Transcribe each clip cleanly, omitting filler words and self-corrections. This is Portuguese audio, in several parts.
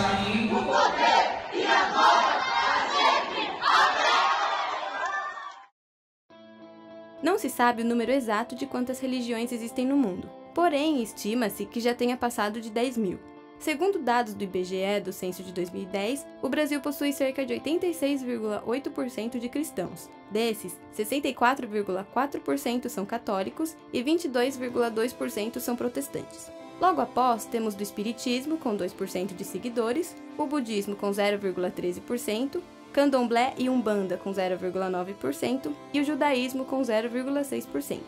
passarinho. O poder e agora, para sempre. Não se sabe o número exato de quantas religiões existem no mundo, porém estima-se que já tenha passado de 10 mil. Segundo dados do IBGE do censo de 2010, o Brasil possui cerca de 86,8% de cristãos. Desses, 64,4% são católicos e 22,2% são protestantes. Logo após, temos do Espiritismo, com 2% de seguidores, o Budismo, com 0,13%, Candomblé e Umbanda, com 0,9%, e o Judaísmo, com 0,6%.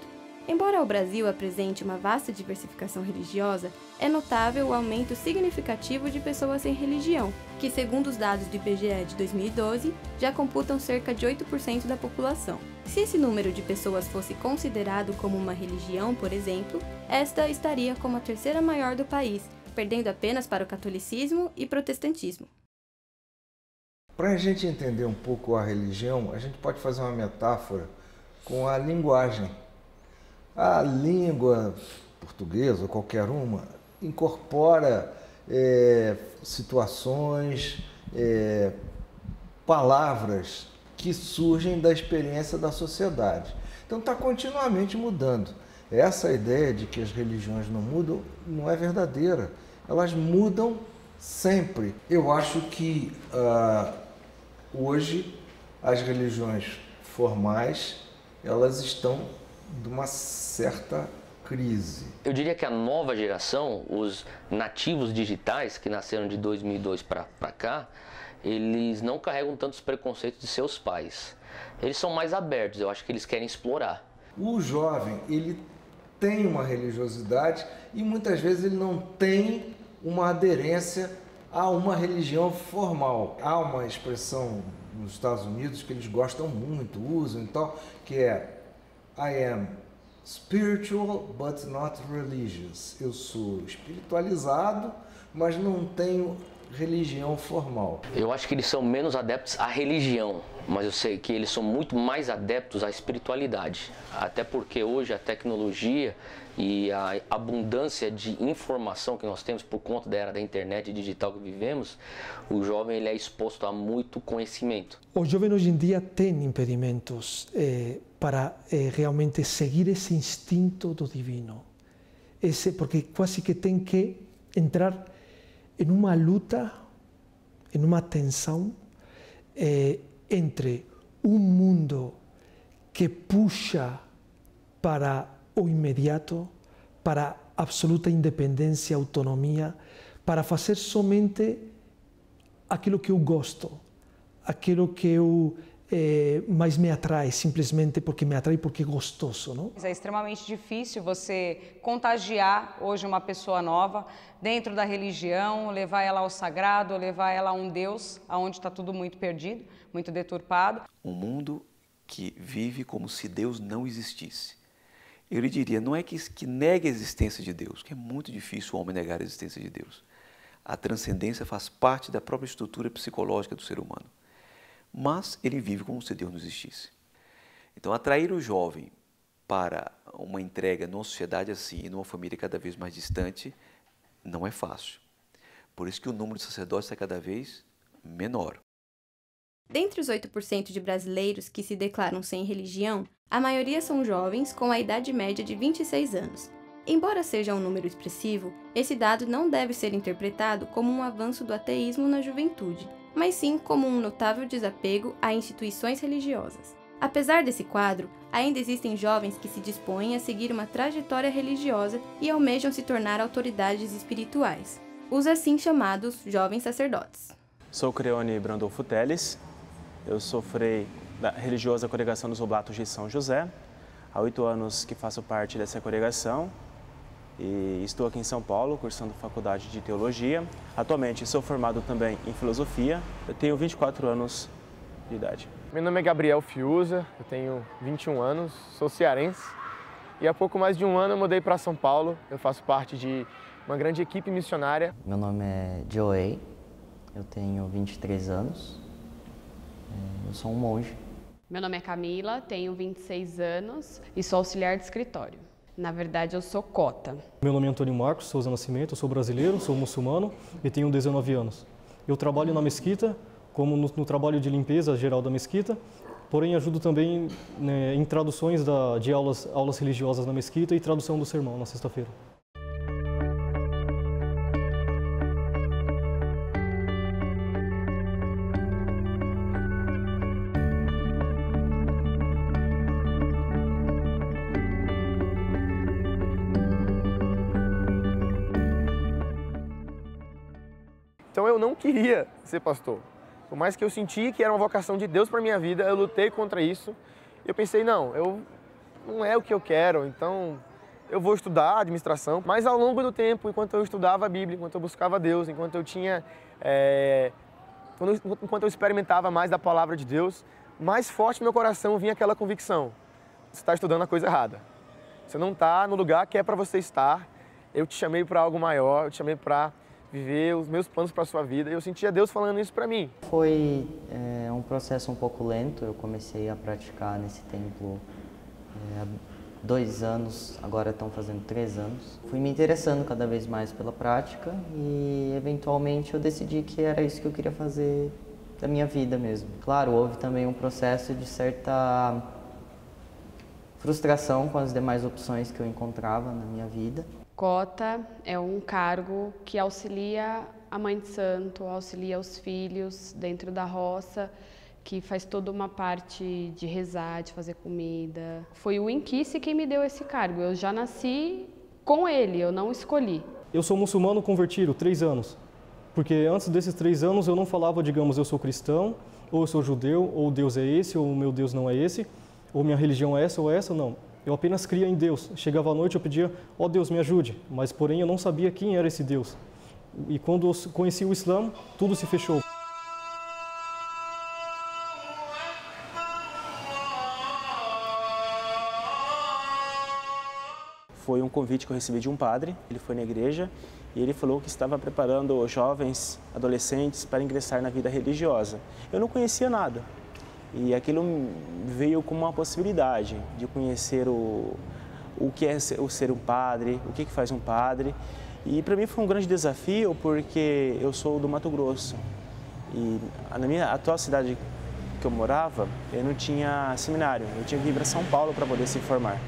Embora o Brasil apresente uma vasta diversificação religiosa, é notável o aumento significativo de pessoas sem religião, que, segundo os dados do IBGE de 2012, já computam cerca de 8% da população. Se esse número de pessoas fosse considerado como uma religião, por exemplo, esta estaria como a terceira maior do país, perdendo apenas para o catolicismo e protestantismo. Para a gente entender um pouco a religião, a gente pode fazer uma metáfora com a linguagem. A língua portuguesa, ou qualquer uma, incorpora situações, palavras que surgem da experiência da sociedade. Então está continuamente mudando. Essa ideia de que as religiões não mudam não é verdadeira. Elas mudam sempre. Eu acho que hoje as religiões formais elas estão de uma certa crise. Eu diria que a nova geração, os nativos digitais que nasceram de 2002 para cá, eles não carregam tantos preconceitos de seus pais. Eles são mais abertos, eu acho que eles querem explorar. O jovem, ele tem uma religiosidade e muitas vezes ele não tem uma aderência a uma religião formal. Há uma expressão nos Estados Unidos que eles gostam muito, usam e tal, que é I am spiritual but not religious. Eu sou espiritualizado, mas não tenho religião formal. Eu acho que eles são menos adeptos à religião, mas eu sei que eles são muito mais adeptos à espiritualidade. Até porque hoje a tecnologia e a abundância de informação que nós temos por conta da era da internet e digital que vivemos, o jovem ele é exposto a muito conhecimento. O jovem hoje em dia tem impedimentos para realmente seguir esse instinto do divino. Porque quase que tem que entrar em uma luta, em uma tensão entre um mundo que puxa para o imediato, para absoluta independência, autonomia, para fazer somente aquilo que eu gosto, aquilo que eu mais me atrai, simplesmente porque me atrai, porque é gostoso, não? É extremamente difícil você contagiar hoje uma pessoa nova dentro da religião, levar ela ao sagrado, levar ela a um Deus, onde está tudo muito perdido, muito deturpado. Um mundo que vive como se Deus não existisse. Eu lhe diria, não é que negue a existência de Deus, que é muito difícil o homem negar a existência de Deus. A transcendência faz parte da própria estrutura psicológica do ser humano. Mas ele vive como se Deus não existisse. Então, atrair o jovem para uma entrega numa sociedade assim, numa família cada vez mais distante, não é fácil. Por isso que o número de sacerdotes é cada vez menor. Dentre os 8% de brasileiros que se declaram sem religião, a maioria são jovens com a idade média de 26 anos. Embora seja um número expressivo, esse dado não deve ser interpretado como um avanço do ateísmo na juventude, mas sim como um notável desapego a instituições religiosas. Apesar desse quadro, ainda existem jovens que se dispõem a seguir uma trajetória religiosa e almejam se tornar autoridades espirituais, os assim chamados jovens sacerdotes. Sou Creone Brandolfo Teles, eu sou frei da religiosa congregação dos Oblatos de São José. Há 8 anos que faço parte dessa congregação e estou aqui em São Paulo, cursando faculdade de Teologia. Atualmente sou formado também em Filosofia, eu tenho 24 anos de idade. Meu nome é Gabriel Fiuza, eu tenho 21 anos, sou cearense e há pouco mais de um ano eu mudei para São Paulo. Eu faço parte de uma grande equipe missionária. Meu nome é Joey, eu tenho 23 anos, eu sou um monge. Meu nome é Camila, tenho 26 anos e sou auxiliar de escritório. Na verdade, eu sou cota. Meu nome é Antônio Marcos Souza Nascimento, eu sou brasileiro, sou muçulmano e tenho 19 anos. Eu trabalho na mesquita, como no trabalho de limpeza geral da mesquita, porém ajudo também, né, em traduções de aulas religiosas na mesquita e tradução do sermão na sexta-feira. Então eu não queria ser pastor. Por mais que eu senti que era uma vocação de Deus para minha vida, eu lutei contra isso. Eu pensei, não é o que eu quero, então eu vou estudar administração. Mas ao longo do tempo, enquanto eu estudava a Bíblia, enquanto eu buscava Deus, enquanto eu tinha, enquanto eu experimentava mais da palavra de Deus, mais forte no meu coração vinha aquela convicção: você está estudando a coisa errada. Você não está no lugar que é para você estar. Eu te chamei para algo maior, eu te chamei para viver os meus planos para a sua vida. E eu sentia Deus falando isso para mim. Foi um processo um pouco lento. Eu comecei a praticar nesse templo há 2 anos, agora estão fazendo 3 anos. Fui me interessando cada vez mais pela prática e, eventualmente, eu decidi que era isso que eu queria fazer da minha vida mesmo. Claro, houve também um processo de certa frustração com as demais opções que eu encontrava na minha vida. Cota é um cargo que auxilia a mãe de santo, auxilia os filhos dentro da roça, que faz toda uma parte de rezar, de fazer comida. Foi o Inquice quem me deu esse cargo. Eu já nasci com ele, eu não escolhi. Eu sou muçulmano convertido, 3 anos. Porque antes desses 3 anos eu não falava, digamos, eu sou cristão, ou eu sou judeu, ou Deus é esse, ou meu Deus não é esse, ou minha religião é essa ou essa, não. Eu apenas cria em Deus. Chegava à noite, eu pedia, ó Deus, me ajude. Mas, porém, eu não sabia quem era esse Deus. E quando eu conheci o Islã, tudo se fechou. Foi um convite que eu recebi de um padre. Ele foi na igreja e ele falou que estava preparando jovens, adolescentes para ingressar na vida religiosa. Eu não conhecia nada. E aquilo veio como uma possibilidade de conhecer o que é o ser um padre, o que faz um padre. E para mim foi um grande desafio porque eu sou do Mato Grosso. E na minha atual cidade que eu morava, eu não tinha seminário. Eu tinha que ir para São Paulo para poder se formar.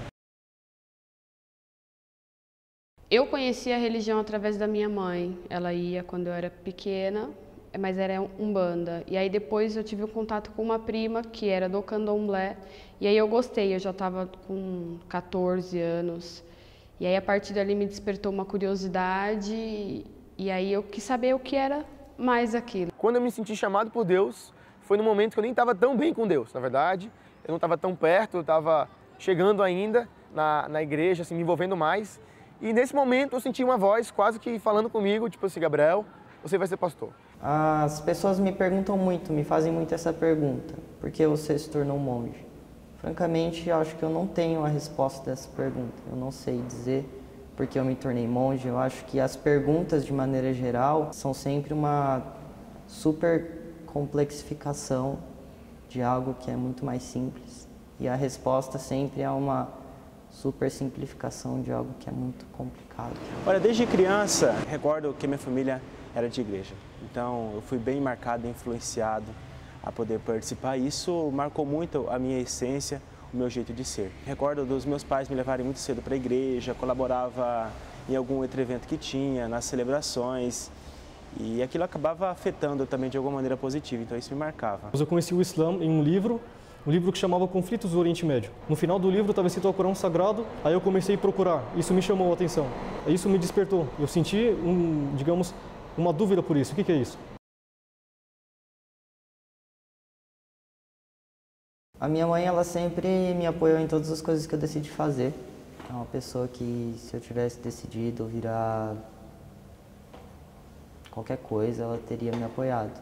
Eu conheci a religião através da minha mãe. Ela ia quando eu era pequena, mas era Umbanda. E aí depois eu tive um contato com uma prima que era do Candomblé. E aí eu gostei, eu já estava com 14 anos. E aí a partir dali me despertou uma curiosidade e aí eu quis saber o que era mais aquilo. Quando eu me senti chamado por Deus, foi no momento que eu nem estava tão bem com Deus, na verdade. Eu não estava tão perto, eu estava chegando ainda na igreja, assim, me envolvendo mais. E nesse momento eu senti uma voz quase que falando comigo, tipo assim, Gabriel, você vai ser pastor. As pessoas me perguntam muito, me fazem muito essa pergunta: por que você se tornou monge? Francamente, eu acho que eu não tenho a resposta dessa pergunta. Eu não sei dizer por que eu me tornei monge. Eu acho que as perguntas, de maneira geral, são sempre uma super complexificação de algo que é muito mais simples. E a resposta sempre é uma super simplificação de algo que é muito complicado. Olha, desde criança, recordo que minha família era de igreja. Então, eu fui bem marcado, influenciado a poder participar. Isso marcou muito a minha essência, o meu jeito de ser. Recordo dos meus pais me levarem muito cedo para a igreja, colaborava em algum outro evento que tinha, nas celebrações. E aquilo acabava afetando também de alguma maneira positiva, então isso me marcava. Eu conheci o Islã em um livro que chamava Conflitos do Oriente Médio. No final do livro estava escrito o Corão Sagrado, aí eu comecei a procurar, isso me chamou a atenção, isso me despertou. Eu senti, digamos, uma dúvida por isso. O que é isso? A minha mãe, ela sempre me apoiou em todas as coisas que eu decidi fazer. É uma pessoa que, se eu tivesse decidido virar qualquer coisa, ela teria me apoiado.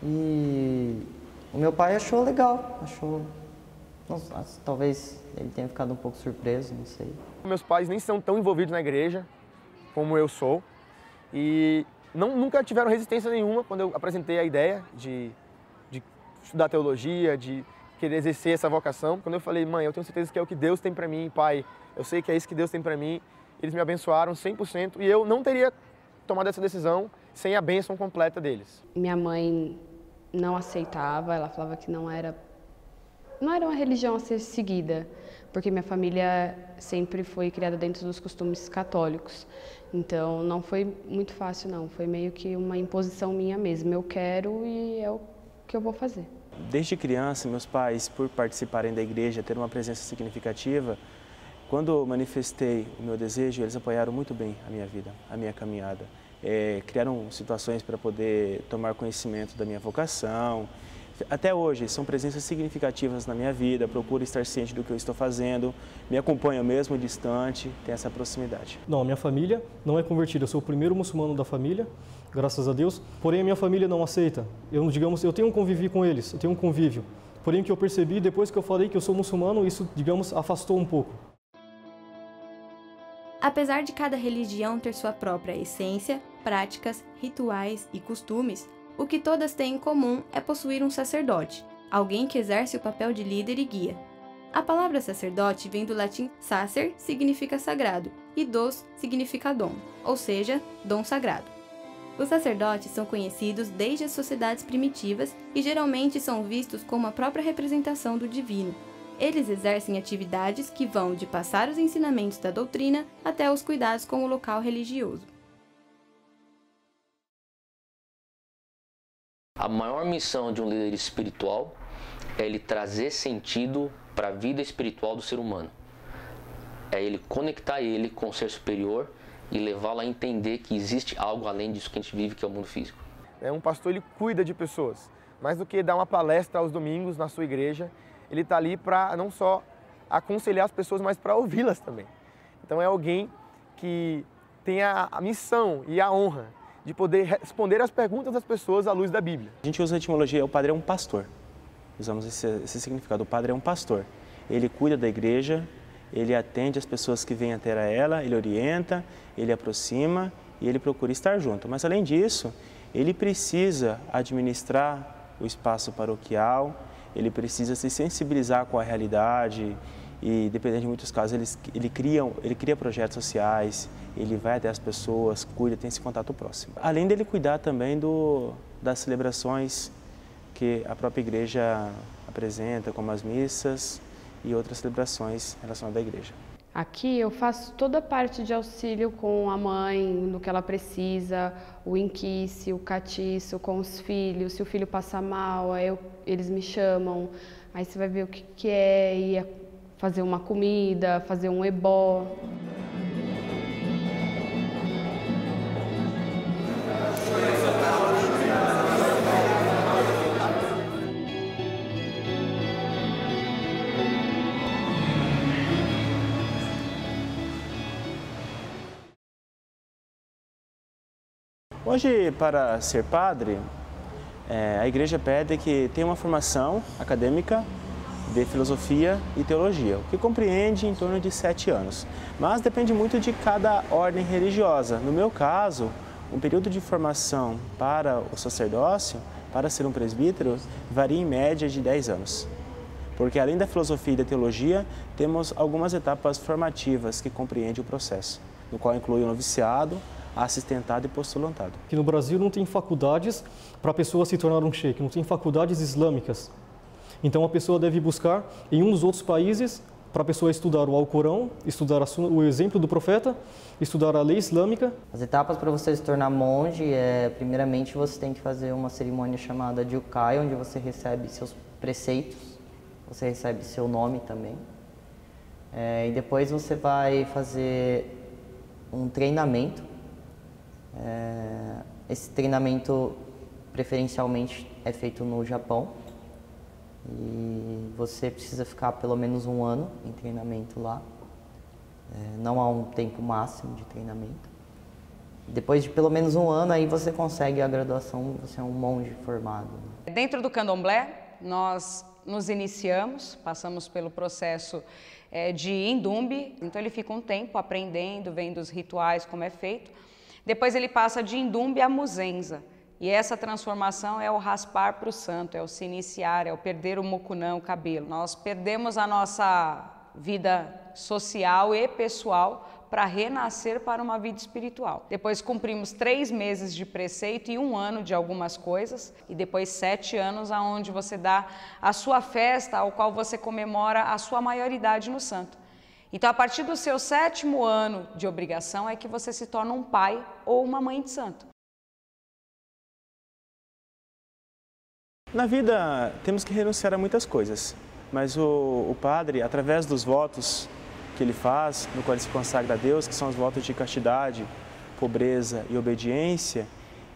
E o meu pai achou legal, talvez ele tenha ficado um pouco surpreso, não sei. Meus pais nem são tão envolvidos na igreja como eu sou e nunca tiveram resistência nenhuma quando eu apresentei a ideia de estudar teologia, de querer exercer essa vocação. Quando eu falei, mãe, eu tenho certeza que é o que Deus tem para mim, pai, eu sei que é isso que Deus tem para mim, eles me abençoaram 100% e eu não teria tomado essa decisão sem a bênção completa deles. Minha mãe não aceitava, ela falava que não era uma religião a ser seguida, porque minha família sempre foi criada dentro dos costumes católicos. Então não foi muito fácil não, foi meio que uma imposição minha mesma. Eu quero e é o que eu vou fazer. Desde criança, meus pais, por participarem da igreja, ter uma presença significativa, quando manifestei o meu desejo, eles apoiaram muito bem a minha vida, a minha caminhada. Criaram situações para poder tomar conhecimento da minha vocação. Até hoje, são presenças significativas na minha vida, procuro estar ciente do que eu estou fazendo, me acompanham mesmo distante, tem essa proximidade. Não, a minha família não é convertida, eu sou o primeiro muçulmano da família, graças a Deus, porém a minha família não aceita. Eu tenho um convívio com eles, eu tenho um convívio. Porém, o que eu percebi, depois que eu falei que eu sou muçulmano, isso, digamos, afastou um pouco. Apesar de cada religião ter sua própria essência, práticas, rituais e costumes, o que todas têm em comum é possuir um sacerdote, alguém que exerce o papel de líder e guia. A palavra sacerdote vem do latim sacer, significa sagrado, e dos significa dom, ou seja, dom sagrado. Os sacerdotes são conhecidos desde as sociedades primitivas e geralmente são vistos como a própria representação do divino. Eles exercem atividades que vão de passar os ensinamentos da doutrina até os cuidados com o local religioso. A maior missão de um líder espiritual é ele trazer sentido para a vida espiritual do ser humano. É ele conectar ele com o ser superior e levá-lo a entender que existe algo além disso que a gente vive, que é o mundo físico. Um pastor, ele cuida de pessoas. Mais do que dar uma palestra aos domingos na sua igreja, ele está ali para não só aconselhar as pessoas, mas para ouvi-las também. Então é alguém que tem a missão e a honra de poder responder às perguntas das pessoas à luz da Bíblia. A gente usa a etimologia, o padre é um pastor. Usamos esse significado, o padre é um pastor. Ele cuida da igreja, ele atende as pessoas que vêm até ela, ele orienta, ele aproxima e ele procura estar junto. Mas além disso, ele precisa administrar o espaço paroquial, ele precisa se sensibilizar com a realidade e, dependendo de muitos casos, ele cria projetos sociais, ele vai até as pessoas, cuida, tem esse contato próximo. Além dele cuidar também das celebrações que a própria igreja apresenta, como as missas e outras celebrações relacionadas à igreja. Aqui eu faço toda a parte de auxílio com a mãe, no que ela precisa, o inquice, o catiço, com os filhos. Se o filho passa mal, eles me chamam, aí você vai ver o que é, ir fazer uma comida, fazer um ebó. Hoje, para ser padre, a igreja pede que tenha uma formação acadêmica de filosofia e teologia, o que compreende em torno de 7 anos. Mas depende muito de cada ordem religiosa. No meu caso, um período de formação para o sacerdócio, para ser um presbítero, varia em média de 10 anos. Porque além da filosofia e da teologia, temos algumas etapas formativas que compreendem o processo, no qual inclui o noviciado, assistentado e postulantado. Aqui no Brasil não tem faculdades para a pessoa se tornar um sheik, não tem faculdades islâmicas. Então a pessoa deve buscar em um dos outros países para a pessoa estudar o Alcorão, estudar o exemplo do profeta, estudar a lei islâmica. As etapas para você se tornar monge primeiramente você tem que fazer uma cerimônia chamada de Ukai, onde você recebe seus preceitos, você recebe seu nome também. E depois você vai fazer um treinamento. Esse treinamento preferencialmente é feito no Japão e você precisa ficar pelo menos 1 ano em treinamento lá. Não há um tempo máximo de treinamento. Depois de pelo menos 1 ano, aí você consegue a graduação, você é um monge formado. Dentro do candomblé, nós nos iniciamos, passamos pelo processo de indumbe, então ele fica um tempo aprendendo, vendo os rituais, como é feito. Depois ele passa de indumbe a muzenza. E essa transformação é o raspar para o santo, é o se iniciar, é o perder o mucunã, o cabelo. Nós perdemos a nossa vida social e pessoal para renascer para uma vida espiritual. Depois cumprimos 3 meses de preceito e 1 ano de algumas coisas, e depois 7 anos aonde você dá a sua festa, ao qual você comemora a sua maioridade no santo. Então, a partir do seu 7º ano de obrigação é que você se torna um pai ou uma mãe de santo. Na vida temos que renunciar a muitas coisas, mas o padre, através dos votos que ele faz, no qual ele se consagra a Deus, que são os votos de castidade, pobreza e obediência,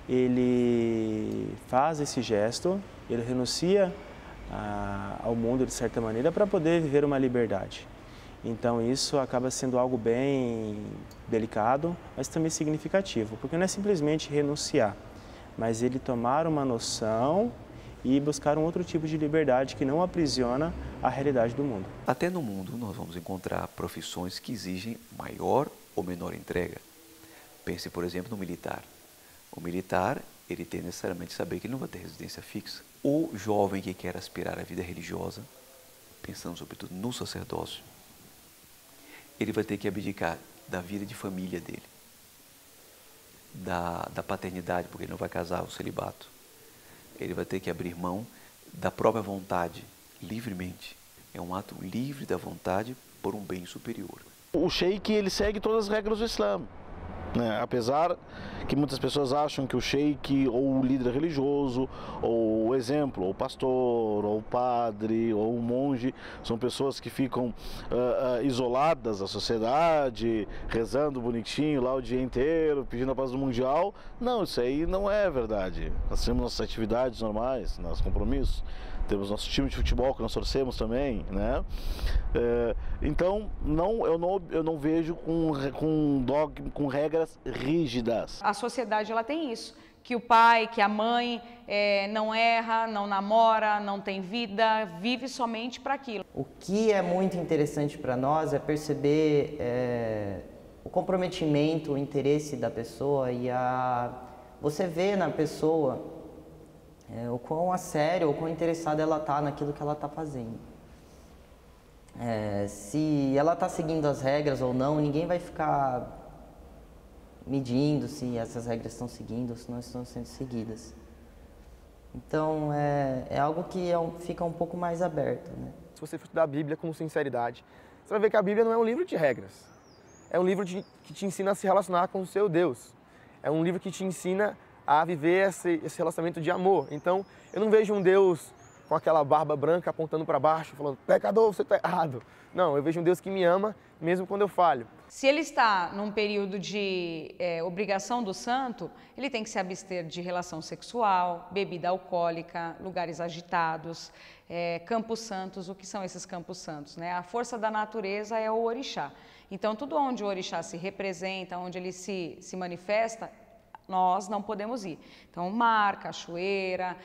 ele faz esse gesto, ele renuncia ao mundo de certa maneira para poder viver uma liberdade. Então isso acaba sendo algo bem delicado, mas também significativo, porque não é simplesmente renunciar, mas ele tomar uma noção e buscar um outro tipo de liberdade que não aprisiona a realidade do mundo. Até no mundo nós vamos encontrar profissões que exigem maior ou menor entrega. Pense, por exemplo, no militar. O militar, ele tem necessariamente saber que ele não vai ter residência fixa. O jovem que quer aspirar à vida religiosa, pensando sobretudo no sacerdócio, ele vai ter que abdicar da vida de família dele, da paternidade, porque ele não vai casar, o celibato. Ele vai ter que abrir mão da própria vontade, livremente. É um ato livre da vontade por um bem superior. O sheik, ele segue todas as regras do Islã, né? Apesar que muitas pessoas acham que o sheik, ou o líder religioso, ou o exemplo, ou o pastor, ou o padre, ou o monge, são pessoas que ficam isoladas da sociedade, rezando bonitinho lá o dia inteiro, pedindo a paz do mundial. Não, isso aí não é verdade. Nós temos nossas atividades normais, nossos compromissos. Temos nosso time de futebol que nós torcemos também, né? Então, eu não vejo com regras rígidas. A sociedade ela tem isso, que o pai, que a mãe não erra, não namora, não tem vida, vive somente para aquilo. O que é muito interessante para nós é perceber o comprometimento, o interesse da pessoa e você vê na pessoa o quão a sério, o quão interessada ela está naquilo que ela está fazendo. Se ela está seguindo as regras ou não, ninguém vai ficar medindo se essas regras estão seguindo ou se não estão sendo seguidas. Então, é algo que fica um pouco mais aberto, né? Se você for estudar a Bíblia com sinceridade, você vai ver que a Bíblia não é um livro de regras. É um livro que te ensina a se relacionar com o seu Deus. É um livro que te ensina a viver esse relacionamento de amor. Então, eu não vejo um Deus com aquela barba branca apontando para baixo, falando, pecador, você está errado. Não, eu vejo um Deus que me ama, mesmo quando eu falho. Se ele está num período de obrigação do santo, ele tem que se abster de relação sexual, bebida alcoólica, lugares agitados, campos santos. O que são esses campos santos, né? A força da natureza é o orixá. Então, tudo onde o orixá se representa, onde ele se manifesta, nós não podemos ir. Então, mar, cachoeira,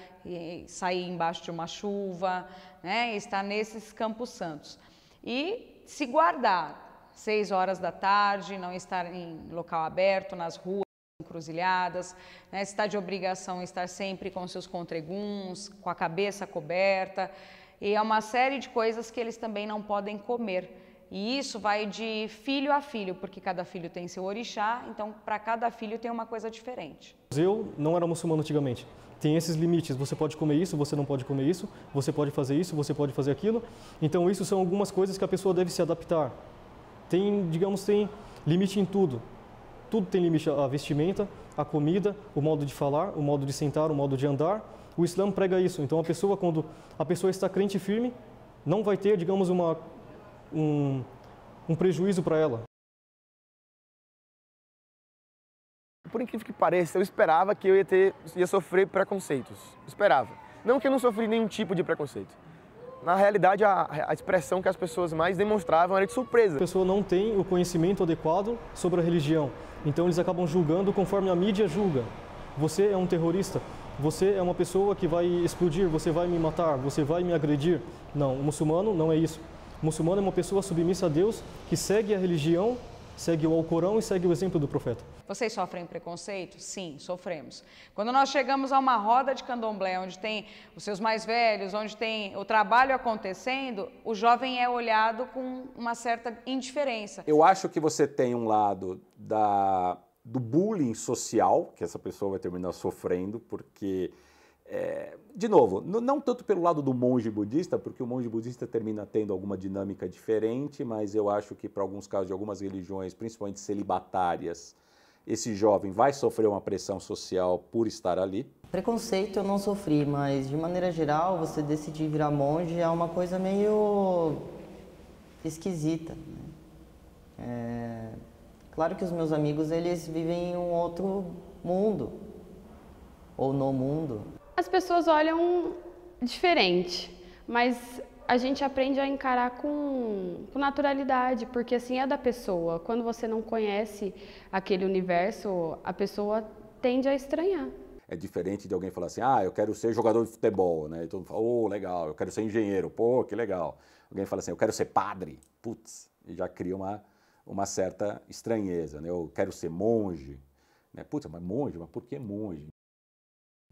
sair embaixo de uma chuva, né? Estar nesses campos santos. E se guardar 6 horas da tarde, não estar em local aberto, nas ruas, encruzilhadas, né? Se está de obrigação estar sempre com seus contreguns, com a cabeça coberta. E é uma série de coisas que eles também não podem comer. E isso vai de filho a filho, porque cada filho tem seu orixá, então para cada filho tem uma coisa diferente. Eu não era muçulmano antigamente. Tem esses limites, você pode comer isso, você não pode comer isso, você pode fazer isso, você pode fazer aquilo. Então isso são algumas coisas que a pessoa deve se adaptar. Tem limite em tudo. Tudo tem limite, a vestimenta, a comida, o modo de falar, o modo de sentar, o modo de andar. O Islã prega isso. Então quando a pessoa está crente e firme, não vai ter, digamos, um prejuízo para ela. Por incrível que pareça, eu esperava que eu ia sofrer preconceitos. Esperava. Não que eu não sofri nenhum tipo de preconceito. Na realidade, a expressão que as pessoas mais demonstravam era de surpresa. A pessoa não tem o conhecimento adequado sobre a religião. Então eles acabam julgando conforme a mídia julga. Você é um terrorista, você é uma pessoa que vai explodir, você vai me matar, você vai me agredir. Não, o muçulmano não é isso. O muçulmano é uma pessoa submissa a Deus, que segue a religião segue o Alcorão e segue o exemplo do profeta. Vocês sofrem preconceito? Sim, sofremos. Quando nós chegamos a uma roda de candomblé, onde tem os seus mais velhos, onde tem o trabalho acontecendo, o jovem é olhado com uma certa indiferença. Eu acho que você tem um lado do bullying social, que essa pessoa vai terminar sofrendo, porque, de novo, não tanto pelo lado do monge budista, porque o monge budista termina tendo alguma dinâmica diferente, mas eu acho que para alguns casos de algumas religiões, principalmente celibatárias, esse jovem vai sofrer uma pressão social por estar ali. Preconceito eu não sofri, mas de maneira geral, você decidir virar monge é uma coisa meio esquisita. Claro que os meus amigos, eles vivem em um outro mundo, ou no mundo. As pessoas olham diferente, mas a gente aprende a encarar com naturalidade, porque assim é da pessoa. Quando você não conhece aquele universo, a pessoa tende a estranhar. É diferente de alguém falar assim, eu quero ser jogador de futebol, né? E todo mundo fala, legal, eu quero ser engenheiro, que legal. Alguém fala assim, eu quero ser padre, putz, e já cria uma certa estranheza, né? Eu quero ser monge, né? Putz, mas monge? Mas por que monge?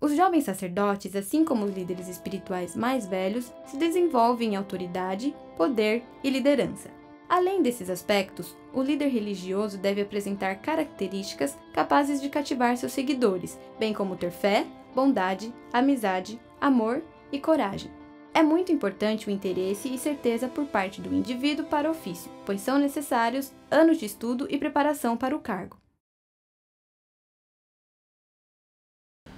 Os jovens sacerdotes, assim como os líderes espirituais mais velhos, se desenvolvem em autoridade, poder e liderança. Além desses aspectos, o líder religioso deve apresentar características capazes de cativar seus seguidores, bem como ter fé, bondade, amizade, amor e coragem. É muito importante o interesse e certeza por parte do indivíduo para o ofício, pois são necessários anos de estudo e preparação para o cargo.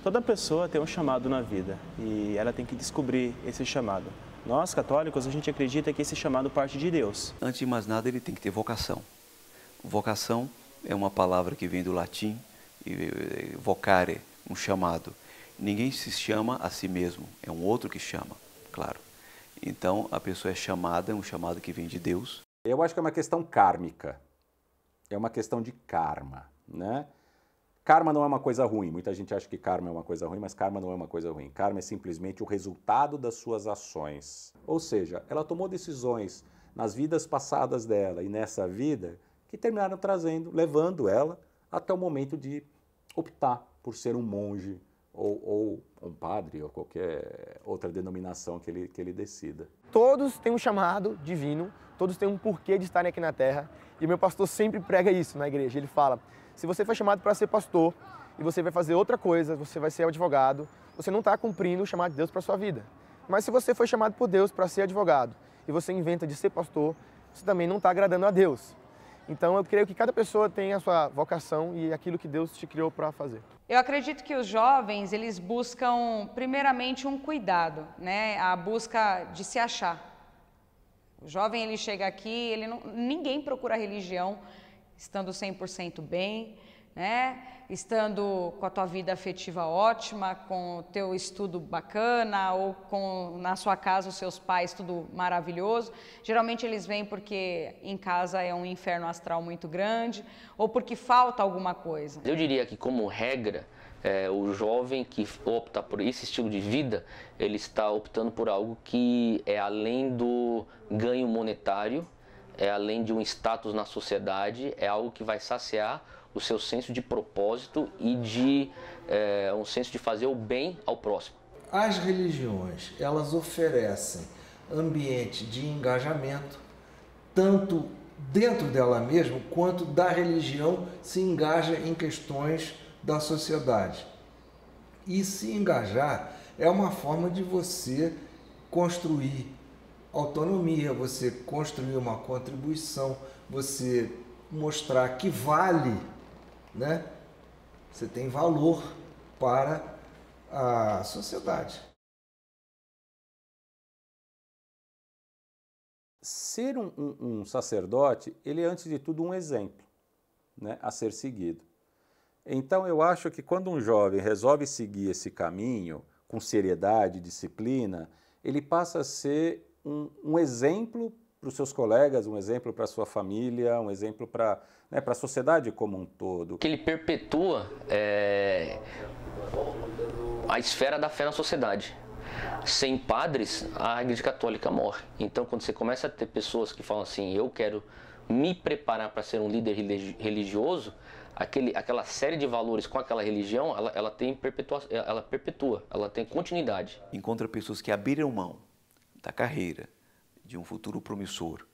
Toda pessoa tem um chamado na vida e ela tem que descobrir esse chamado. Nós, católicos, a gente acredita que esse chamado parte de Deus. Antes de mais nada, ele tem que ter vocação. Vocação é uma palavra que vem do latim, vocare, um chamado. Ninguém se chama a si mesmo, é um outro que chama, claro. Então, a pessoa é chamada, é um chamado que vem de Deus. Eu acho que é uma questão kármica, é uma questão de karma, né? Karma não é uma coisa ruim, muita gente acha que karma é uma coisa ruim, mas karma não é uma coisa ruim. Karma é simplesmente o resultado das suas ações. Ou seja, ela tomou decisões nas vidas passadas dela e nessa vida que terminaram levando ela até o momento de optar por ser um monge ou um padre ou qualquer outra denominação que ele decida. Todos têm um chamado divino, todos têm um porquê de estarem aqui na Terra e o meu pastor sempre prega isso na igreja. Ele fala, se você foi chamado para ser pastor e você vai fazer outra coisa, você vai ser advogado, você não está cumprindo o chamado de Deus para a sua vida. Mas se você foi chamado por Deus para ser advogado e você inventa de ser pastor, você também não está agradando a Deus. Então eu creio que cada pessoa tem a sua vocação e aquilo que Deus te criou para fazer. Eu acredito que os jovens, eles buscam primeiramente um cuidado, né? A busca de se achar. O jovem, ele chega aqui, ninguém procura religião estando 100% bem, né? Estando com a tua vida afetiva ótima, com o teu estudo bacana, ou com, na sua casa, os seus pais, tudo maravilhoso. Geralmente eles vêm porque em casa é um inferno astral muito grande, ou porque falta alguma coisa. Eu diria que, como regra, o jovem que opta por esse estilo de vida, ele está optando por algo que é além do ganho monetário, é além de um status na sociedade, é algo que vai saciar o seu senso de propósito e de um senso de fazer o bem ao próximo. As religiões, elas oferecem ambiente de engajamento, tanto dentro dela mesma, quanto da religião se engaja em questões da sociedade. E se engajar é uma forma de você construir autonomia, você construir uma contribuição, você mostrar que vale, né? Você tem valor para a sociedade. Ser um sacerdote, ele é antes de tudo um exemplo, né, a ser seguido. Então eu acho que quando um jovem resolve seguir esse caminho com seriedade, disciplina, ele passa a ser um exemplo para os seus colegas, um exemplo para a sua família, um exemplo para a sociedade como um todo. Que ele perpetua a esfera da fé na sociedade. Sem padres, a Igreja Católica morre. Então, quando você começa a ter pessoas que falam assim, eu quero me preparar para ser um líder religioso, aquela série de valores com aquela religião, ela perpetua, ela tem continuidade. Encontra pessoas que abriram mão da carreira, de um futuro promissor,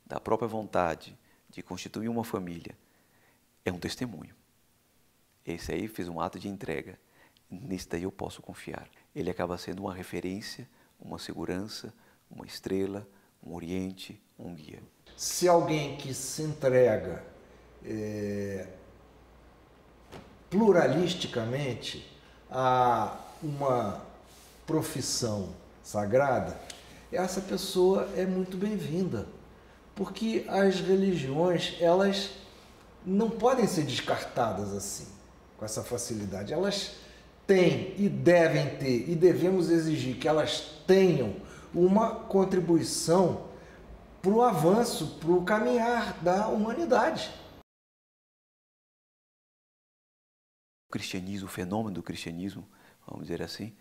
da própria vontade de constituir uma família. É um testemunho. Esse aí fez um ato de entrega. Nesse daí eu posso confiar. Ele acaba sendo uma referência, uma segurança, uma estrela, um oriente, um guia. Se alguém que se entrega pluralisticamente a uma profissão sagrada, essa pessoa é muito bem-vinda, porque as religiões, elas não podem ser descartadas assim, com essa facilidade. Elas têm e devem ter, e devemos exigir que elas tenham uma contribuição para o avanço, para o caminhar da humanidade. O cristianismo, o fenômeno do cristianismo, vamos dizer assim,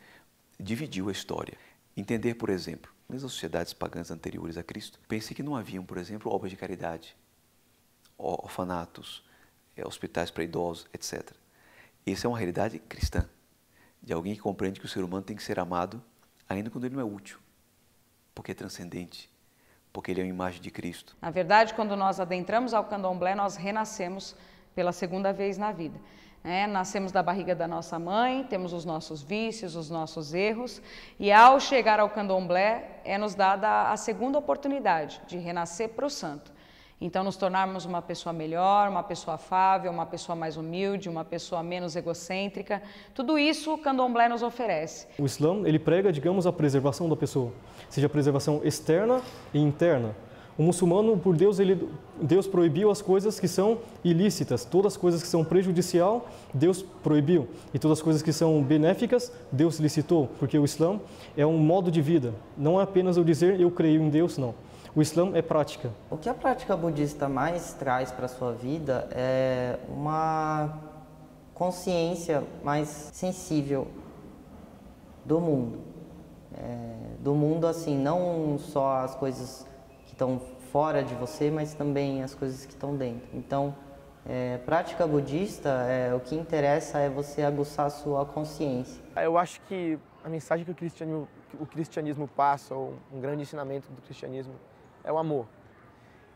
dividiu a história. Entender, por exemplo, mesmo as sociedades pagãs anteriores a Cristo, pense que não haviam, por exemplo, obras de caridade, orfanatos, hospitais para idosos, etc. Essa é uma realidade cristã, de alguém que compreende que o ser humano tem que ser amado ainda quando ele não é útil, porque é transcendente, porque ele é uma imagem de Cristo. Na verdade, quando nós adentramos ao candomblé, nós renascemos pela segunda vez na vida. Nascemos da barriga da nossa mãe, temos os nossos vícios, os nossos erros, e ao chegar ao candomblé é nos dada a segunda oportunidade de renascer para o santo. Então, nos tornarmos uma pessoa melhor, uma pessoa afável, uma pessoa mais humilde, uma pessoa menos egocêntrica. Tudo isso o candomblé nos oferece. O Islã, ele prega, digamos, a preservação da pessoa, seja a preservação externa e interna. O muçulmano, por Deus, Deus proibiu as coisas que são ilícitas. Todas as coisas que são prejudicial, Deus proibiu. E todas as coisas que são benéficas, Deus licitou. Porque o Islã é um modo de vida. Não é apenas eu dizer, eu creio em Deus, não. O Islã é prática. O que a prática budista mais traz para a sua vida é uma consciência mais sensível do mundo. Do mundo, assim, não só as coisas que estão fora de você, mas também as coisas que estão dentro. Então, prática budista, o que interessa é você aguçar a sua consciência. Eu acho que a mensagem que o cristianismo passa, ou um grande ensinamento do cristianismo, é o amor.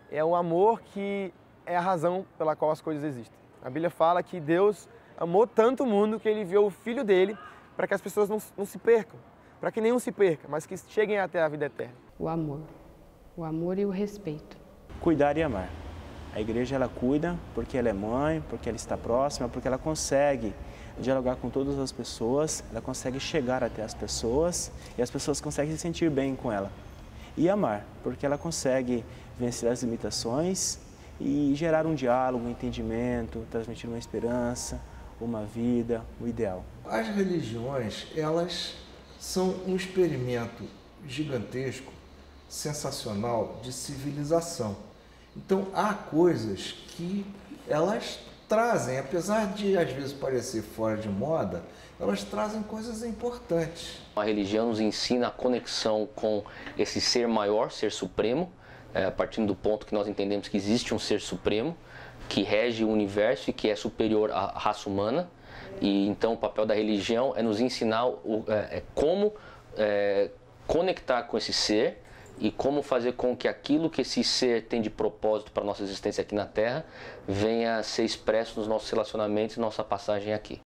É o amor que é a razão pela qual as coisas existem. A Bíblia fala que Deus amou tanto o mundo que Ele enviou o Filho dele para que as pessoas não se percam, para que nenhum se perca, mas que cheguem até a vida eterna. O amor e o respeito. Cuidar e amar. A igreja, ela cuida porque ela é mãe, porque ela está próxima, porque ela consegue dialogar com todas as pessoas, ela consegue chegar até as pessoas e as pessoas conseguem se sentir bem com ela. E amar, porque ela consegue vencer as limitações e gerar um diálogo, um entendimento, transmitir uma esperança, uma vida, o ideal. As religiões, elas são um experimento gigantesco, sensacional de civilização. Então, há coisas que elas trazem, apesar de às vezes parecer fora de moda, elas trazem coisas importantes. A religião nos ensina a conexão com esse ser maior, ser supremo, partindo do ponto que nós entendemos que existe um ser supremo, que rege o universo e que é superior à raça humana. E então o papel da religião é nos ensinar como conectar com esse ser e como fazer com que aquilo que esse ser tem de propósito para a nossa existência aqui na Terra venha a ser expresso nos nossos relacionamentos e nossa passagem aqui.